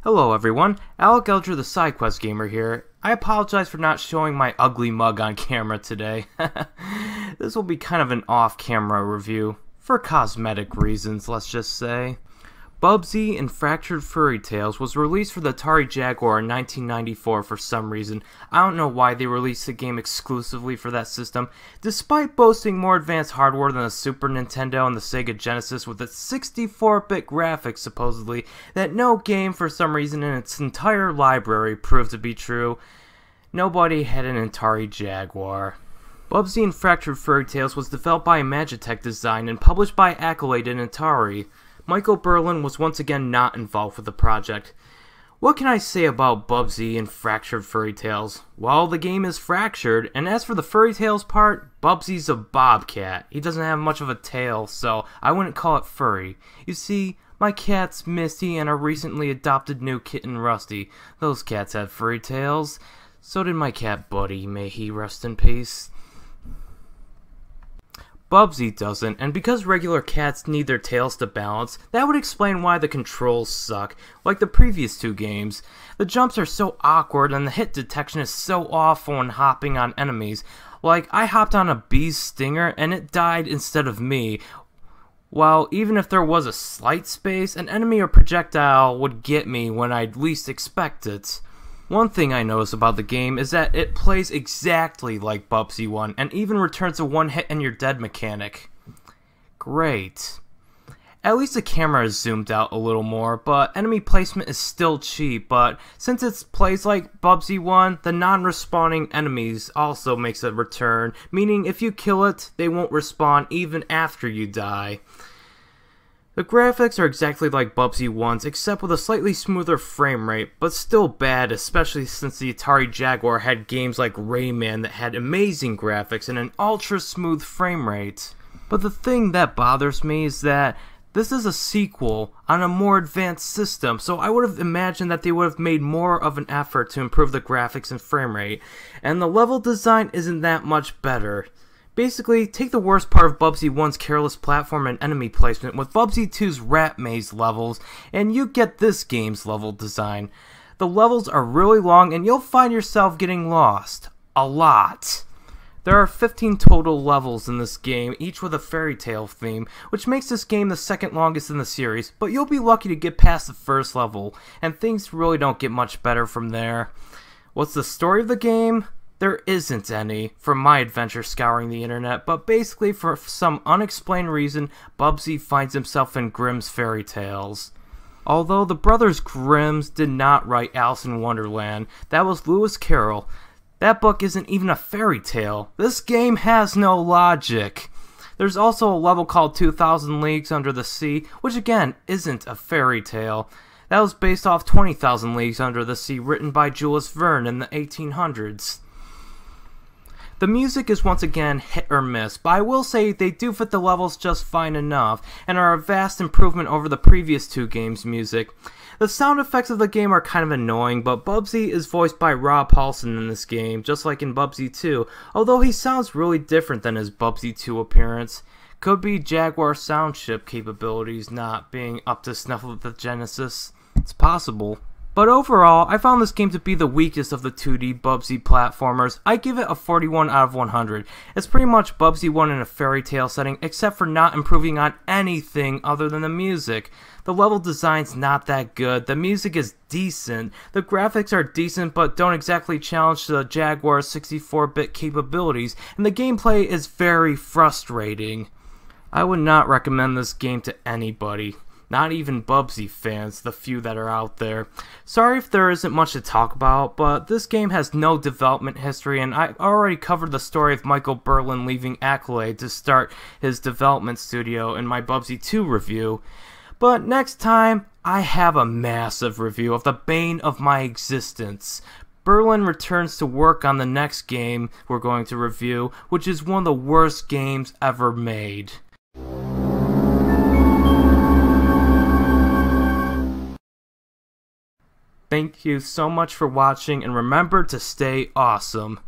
Hello everyone, Alec Alger the SideQuest Gamer here. I apologize for not showing my ugly mug on camera today. This will be kind of an off-camera review, for cosmetic reasons, let's just say. Bubsy in Fractured Furry Tails was released for the Atari Jaguar in 1994 for some reason. I don't know why they released the game exclusively for that system, despite boasting more advanced hardware than the Super Nintendo and the Sega Genesis with its 64-bit graphics supposedly, that no game for some reason in its entire library proved to be true. Nobody had an Atari Jaguar. Bubsy in Fractured Furry Tails was developed by Magitech Design and published by Accolade and Atari. Michael Berlin was once again not involved with the project. What can I say about Bubsy and Fractured Furry Tails? Well, the game is fractured, and as for the Furry Tails part, Bubsy's a bobcat. He doesn't have much of a tail, so I wouldn't call it furry. You see, my cat's Misty and our recently adopted new kitten Rusty. Those cats have furry tails. So did my cat Buddy, may he rest in peace. Bubsy doesn't, and because regular cats need their tails to balance, that would explain why the controls suck, like the previous two games. The jumps are so awkward and the hit detection is so awful when hopping on enemies. Like, I hopped on a bee's stinger and it died instead of me, while even if there was a slight space, an enemy or projectile would get me when I'd least expect it. One thing I notice about the game is that it plays exactly like Bubsy 1, and even returns a one hit and you're dead mechanic. Great. At least the camera is zoomed out a little more, but enemy placement is still cheap, but since it plays like Bubsy 1, the non-respawning enemies also makes a return, meaning if you kill it, they won't respawn even after you die. The graphics are exactly like Bubsy 1's, except with a slightly smoother frame rate, but still bad, especially since the Atari Jaguar had games like Rayman that had amazing graphics and an ultra-smooth frame rate. But the thing that bothers me is that this is a sequel on a more advanced system, so I would have imagined that they would have made more of an effort to improve the graphics and frame rate, and the level design isn't that much better. Basically, take the worst part of Bubsy 1's careless platform and enemy placement with Bubsy 2's rat maze levels, and you get this game's level design. The levels are really long and you'll find yourself getting lost. A lot. There are 15 total levels in this game, each with a fairy tale theme, which makes this game the second longest in the series, but you'll be lucky to get past the first level, and things really don't get much better from there. What's the story of the game? There isn't any, from my adventure scouring the internet, but basically for some unexplained reason, Bubsy finds himself in Grimm's fairy tales. Although the brothers Grimms did not write Alice in Wonderland, that was Lewis Carroll. That book isn't even a fairy tale. This game has no logic. There's also a level called 2000 Leagues Under the Sea, which again isn't a fairy tale. That was based off 20,000 Leagues Under the Sea written by Jules Verne in the 1800s. The music is once again hit or miss, but I will say they do fit the levels just fine enough, and are a vast improvement over the previous two games' music. The sound effects of the game are kind of annoying, but Bubsy is voiced by Rob Paulsen in this game, just like in Bubsy 2, although he sounds really different than his Bubsy 2 appearance. Could be Jaguar sound chip capabilities not being up to snuff with the Genesis. It's possible. But overall, I found this game to be the weakest of the 2D Bubsy platformers. I give it a 41 out of 100. It's pretty much Bubsy 1 in a fairy tale setting, except for not improving on anything other than the music. The level design's not that good, the music is decent, the graphics are decent but don't exactly challenge the Jaguar's 64-bit capabilities, and the gameplay is very frustrating. I would not recommend this game to anybody. Not even Bubsy fans, the few that are out there. Sorry if there isn't much to talk about, but this game has no development history, and I already covered the story of Michael Berlin leaving Accolade to start his development studio in my Bubsy 2 review. But next time, I have a massive review of the bane of my existence. Berlin returns to work on the next game we're going to review, which is one of the worst games ever made. Thank you so much for watching, and remember to stay awesome.